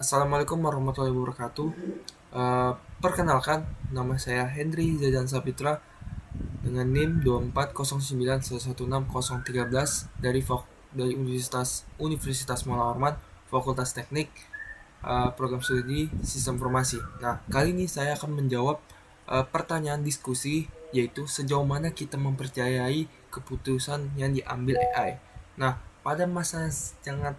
Assalamualaikum warahmatullahi wabarakatuh. Perkenalkan, nama saya Henry Zadan Sapitra dengan NIM 2409116013 dari Universitas Muhammad Hormat, Fakultas Teknik, Program Studi Sistem Informasi. Nah, kali ini saya akan menjawab pertanyaan diskusi, yaitu sejauh mana kita mempercayai keputusan yang diambil AI. Nah, pada masa sangat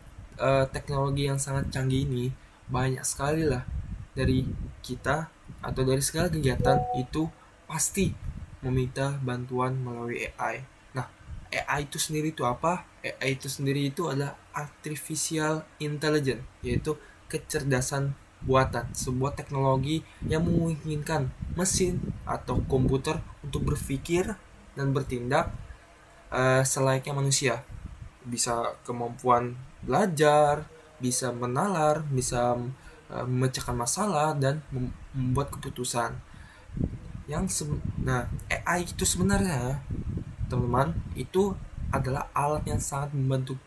teknologi yang sangat canggih ini, banyak sekali lah dari kita atau dari segala kegiatan itu pasti meminta bantuan melalui AI. Nah, AI itu sendiri itu apa? AI itu sendiri itu adalah artificial intelligence, yaitu kecerdasan buatan, sebuah teknologi yang memungkinkan mesin atau komputer untuk berpikir dan bertindak selayaknya manusia. Bisa kemampuan belajar, bisa menalar, bisa memecahkan masalah dan membuat keputusan. Nah, AI itu sebenarnya, teman-teman, itu adalah alat yang sangat membantu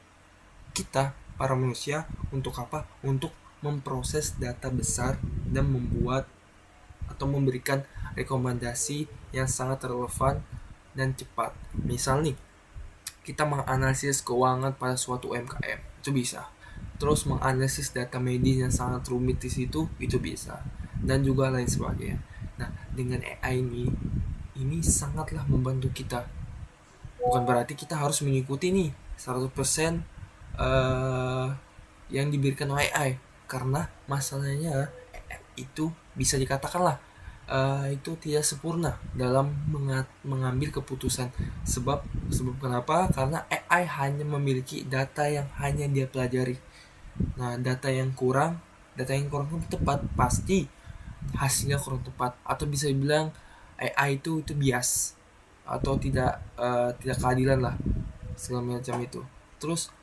kita para manusia untuk apa? Untuk memproses data besar dan membuat atau memberikan rekomendasi yang sangat relevan dan cepat. Misal nih, kita menganalisis keuangan pada suatu UMKM, itu bisa. Terus menganalisis data medis yang sangat rumit di situ, itu bisa. Dan juga lain sebagainya. Nah, dengan AI ini sangatlah membantu kita. Bukan berarti kita harus mengikuti nih 100% yang diberikan oleh AI, karena masalahnya itu bisa dikatakanlah itu tidak sempurna dalam mengambil keputusan. Sebab kenapa? Karena AI hanya memiliki data yang hanya dia pelajari. Nah, data yang kurang tepat, pasti hasilnya kurang tepat, atau bisa dibilang AI itu bias atau tidak keadilan lah, segala macam itu. Terus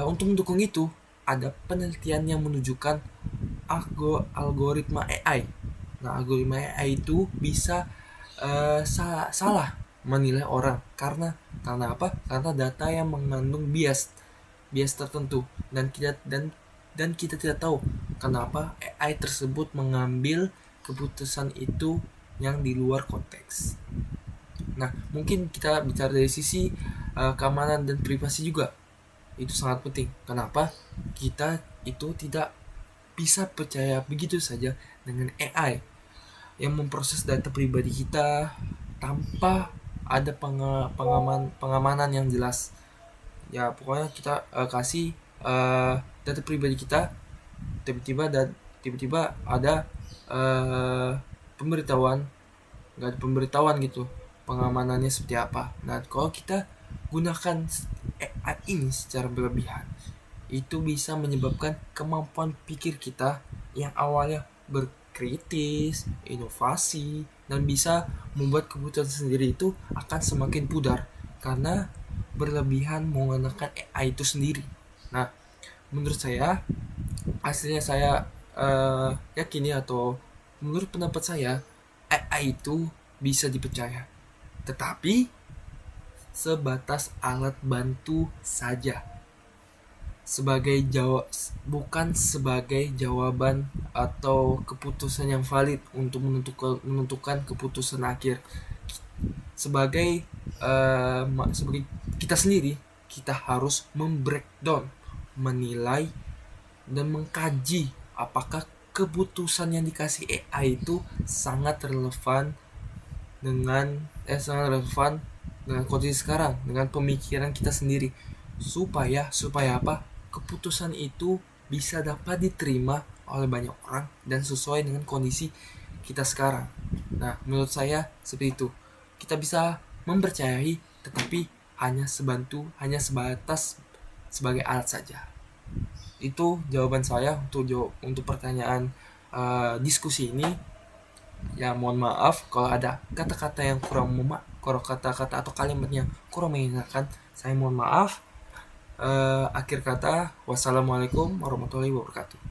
untuk mendukung itu, ada penelitian yang menunjukkan algoritma AI. Nah, algoritma AI itu bisa salah menilai orang karena apa? Karena data yang mengandung bias tertentu, dan kita tidak tahu kenapa AI tersebut mengambil keputusan itu yang di luar konteks. Nah, mungkin kita bicara dari sisi keamanan dan privasi juga. Itu sangat penting. Kenapa? Kita itu tidak bisa percaya begitu saja dengan AI yang memproses data pribadi kita tanpa ada pengamanan yang jelas. Ya, pokoknya kita kasih data pribadi kita, tiba-tiba ada pemberitahuan, nggak ada pemberitahuan gitu pengamanannya seperti apa. Nah, kalau kita gunakan AI ini secara berlebihan, itu bisa menyebabkan kemampuan pikir kita yang awalnya berkritis, inovasi, dan bisa membuat keputusan sendiri itu akan semakin pudar karena berlebihan menggunakan AI itu sendiri. Nah, menurut saya, hasilnya saya yakini, atau menurut pendapat saya, AI itu bisa dipercaya, tetapi sebatas alat bantu saja, bukan sebagai jawaban atau keputusan yang valid untuk menentukan keputusan akhir. Sebagai kita sendiri, kita harus membreakdown, menilai dan mengkaji apakah keputusan yang dikasih AI itu sangat relevan dengan kondisi sekarang, dengan pemikiran kita sendiri, supaya apa? Keputusan itu bisa dapat diterima oleh banyak orang dan sesuai dengan kondisi kita sekarang. Nah, menurut saya seperti itu. Kita bisa mempercayai, tetapi hanya sebatas sebagai alat saja. Itu jawaban saya untuk pertanyaan diskusi ini. Ya, mohon maaf kalau ada kata-kata yang kurang kata-kata atau kalimat yang kurang mengenakan. Saya mohon maaf. Akhir kata, wassalamualaikum warahmatullahi wabarakatuh.